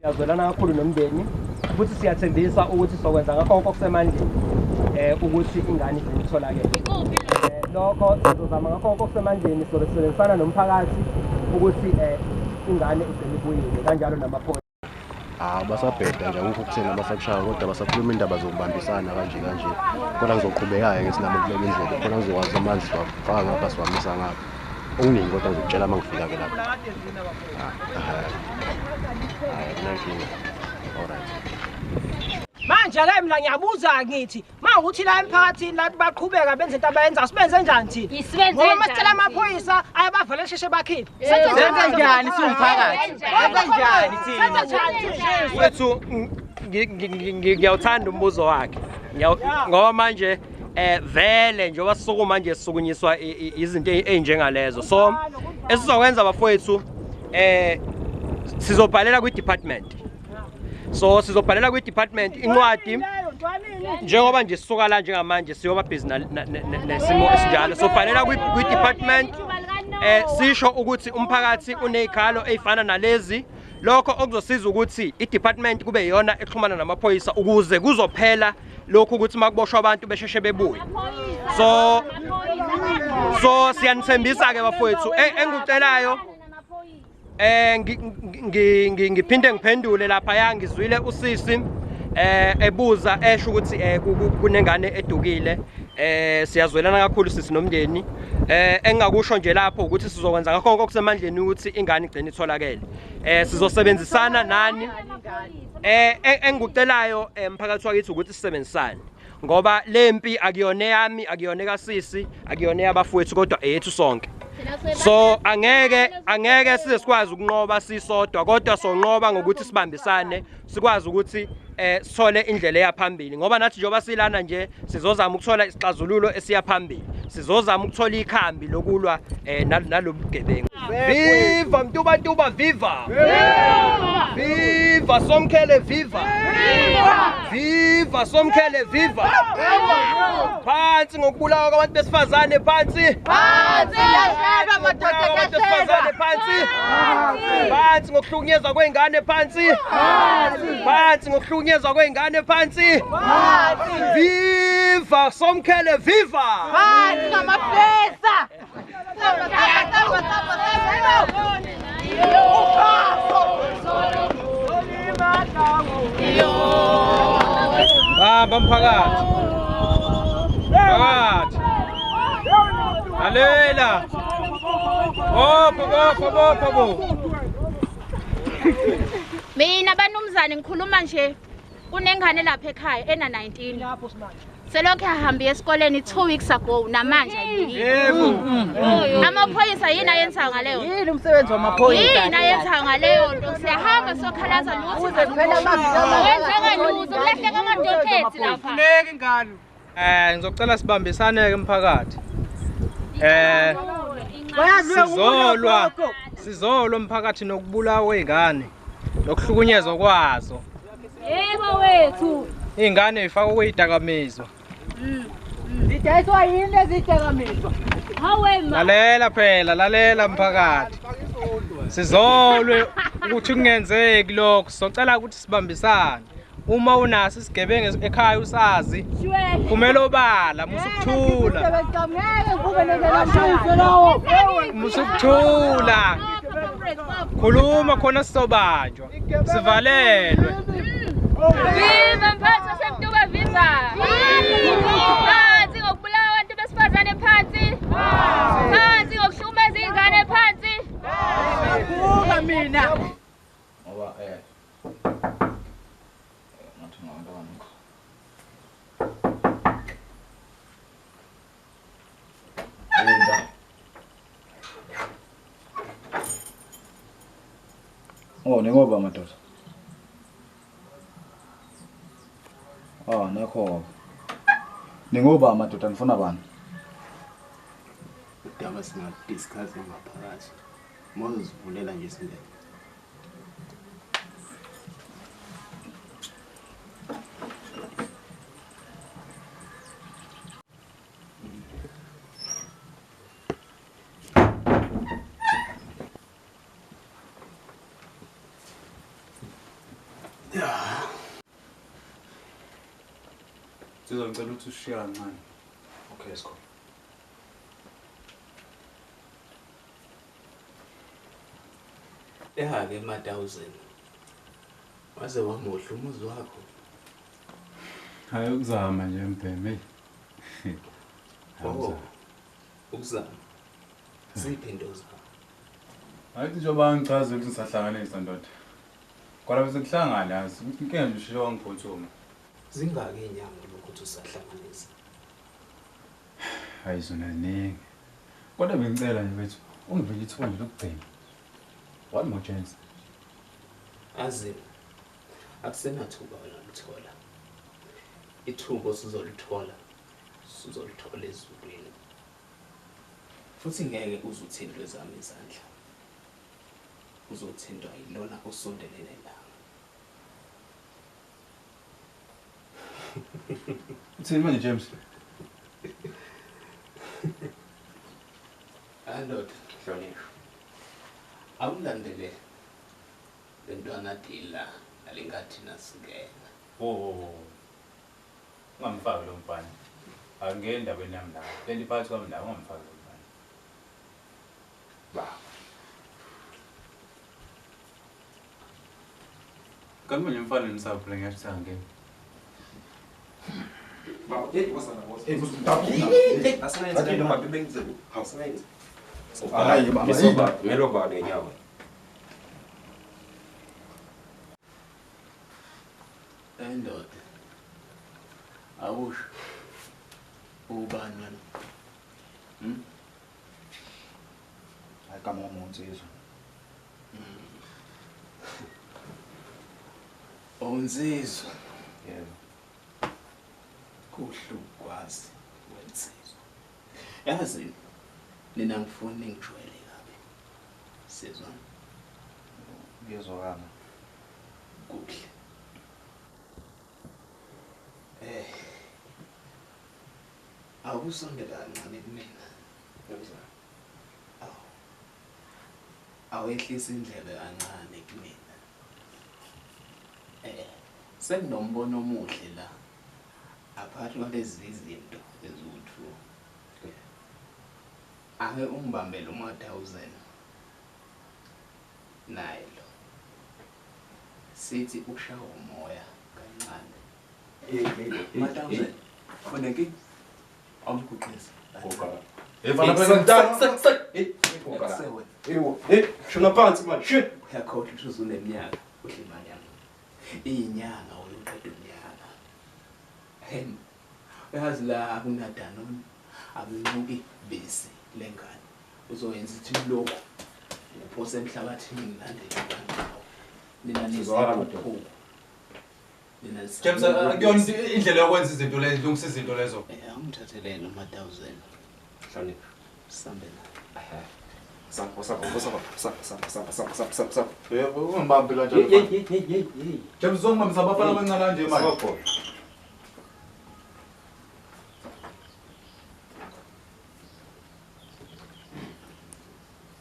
Yazwelana kakhulu nomndeni futhi siyathembisa ukuthi sokwenza ngakho konke okusemandleni ukuthi ingane itholakele. Lokho sizozama ngakho konke okusemandleni sokusebenzisana nomphakathi ukuthi ingane igcine ibuyile kanjalo namaphoyisa. Basabheda nje akukho kuthena basakushaya kodwa basakhuluma indaba zokubambisana kanje khona ngizoqhubeka-ke ngesinabo kulelo indlela khona ngizokwazi amanzi siwafaka ngapha siwamisa ngapha okuningi kodwa ngizokutshela uma ngifika-ke lapha. Manje-ke mina ngiyabuza ngithi mawukuthi la emphakathini la baqhubeka benze into abayenza sibenze njani thina ngoba masicela amaphoyisa ayabavele sheshe bakhiphe senze njani siwumphakathi senze njani Wethu ngiyawuthanda umbuzo wakhe ngoba manje vele njengoba sisuku manje sisukunyiswa izinto ezinjengalezo so esizokwenza bafowethu sizobhalela kwi-department. So sizobhalela kwi-department incwadi njengoba nje sisuka la njengamanje siyoba busy nesimo esinjalo so bhalela kwi-department sisho ukuthi umphakathi unezikhalo ezifana nalezi lokho okuzosiza ukuthi i-department kube yiyona exhumana namaphoyisa ukuze kuzophela lokho ukuthi makuboshwa abantu besheshe bebuye. So siyanithembisa ke bafowethu engikucelayo ngiphinde ngiphendule lapha ngizwile usisi ebuza esho ukuthi kunengane edukile siyazwelana kakhulu sisi nomndeni engakusho nje lapho ukuthi sizokwenza ngakho konke okusemandleni ukuthi ingane igcine itholakele sizosebenzisana nani engikucelayo umphakathi wakithi ukuthi sisebenzisane ngoba lempi akuyona yami akuyona kasisi akuyona yabafowethu kodwa eyethu sonke. So angeke size sikwazi ukunqoba sisodwa kodwa sonqoba ngokuthi sibambisane sikwazi ukuthi sithole indlela eyaphambili ngoba nathi njengoba silana nje sizozama ukuthola isixazululo esiyaphambili sizozama ukuthola ikhambi lokulwa nalobugebengu. Viva Mtuba Ntuba viva! Viva Somkhele viva! Viva Somkhele viva! Phansi ngokubulawa kwabantu besifazane phansi! Phansi phansi ngokuhlukunyezwa kwengane phansi phansi ngokuhlukunyezwa kwengane phansi viva Somkhele viva phansi ngamapesa bamba mphakathi alela Bobo. Mina banumzane ngikhuluma nje kunengane lapha ekhaya ena 19 selokho yahamba esikoleni 2 weeks ago namanje yebo amaphoyisa yini ayenza ngaleyo yini umsebenzi wamaphoyisa yini ayenza ngaleyo nto siyahamba sokhalaza lutho phela wenzeka lutho kulahleka amadokhethi lapha funeka ingane ngizocela sibambisane ke emphakathi sizolwa umphakathi nokubulawa kwezingane nokuhlukunyezwa kwazo. Yebo wethu ingane ifaka kweyidakamizwa zidayiswa yini lezi zidakamizwa hawema lalela mphakathi sizolwe ukuthi kungenzeki lokho socela ukuthi sibambisane uma unaso isigebengu ekhaya usazi kumele obala musukuthula musukuthula khuluma khona sizobanjwa sivalelwe viva mphathi semtuba viva phansi ngokubulawa abantu besifazane phansi phansi ngokuhlukumeza izingane phansi kuka mina ngoba ningoba madoda. Nakho. Ningoba madoda nifuna bani? Udaba singadiscuss ngaphakathi. Mozivulela nje isindebe. Yeah. Sizocela ukuthi ushiye kancane. Okay, let's go. Ke ma-1000 waze wamuhla umuzi wakho. Hayi ukuzama nje mbhemi. Oh, ukuzama ziphi into zakho? Hayi njengoba ngichaze ukuthi sahlanganisa ndoda. Kodwa bese kuhlangana yazi ukuthi inkinga nje ushiye wangiphuthuma. Zingaki inyanga lokuthi usahlanganisa? Hayi zona ningi. Kodwa bengicela nje bethu ungivele ithuba nje lokugcina. One more chance. Azi akusenathuba olalithola. Ithuba sizolithola ezulwini. Futhi ngeke uzuthintwe zami izandla. Uzothintwa yilona osondelene la. Uthini manje James? Andoda hlonipho. Awulandele lentwana dila alingathi nasikena. Oh. Ungamfaki lo mfana. Angeke endabeni yami la. Leli phakathi kwami la ungamfaki lo mfana. Ba. Kambe nje mfana nisapho ngiyashisa ngeke. Ba, wasana boss. Asenza into mabenze. Asenza. Hayi baba, melo baba nyawo. Endoda. Awusho. Ubani wena? Kama uMzizwe. Onsizwa. Yebo. Kuhle ukwazi wensizwa. Yazi nina ngifuna ngijwayele kabi. Sizwa. Ngiyezwakala. Kuhle. Awusondela kancane kumina. Yebo. Awehlisa indlebe kancane kumina. Sekunombono omuhle la. Apart kwalezi izinto eziwu2. Ake ungibambele uma-1000. Nayilo. Sithi ushawa umoya kancane. 1000. Koneki awukuqisa. Evana phela Ewo, shona phansi man, shit. Uyakhohlwa ukuthi uzuneminyaka uhle imali yami. Inyanga uyoqeda unyaka. Uyazi la akunadanoni, akunuki bese lengane. Uzoyenza ithi lokho. Uphose emhlabathini ngilandele abantu. Nina nizokho. Nina James akuyona indlela yokwenza izinto lezi, lungisa izinto lezo. Angithathelene ama-1000. Hlonipho. Sambe la. Ungibambe kanjalo. James uzongibambisa abafana abancane kanje manje.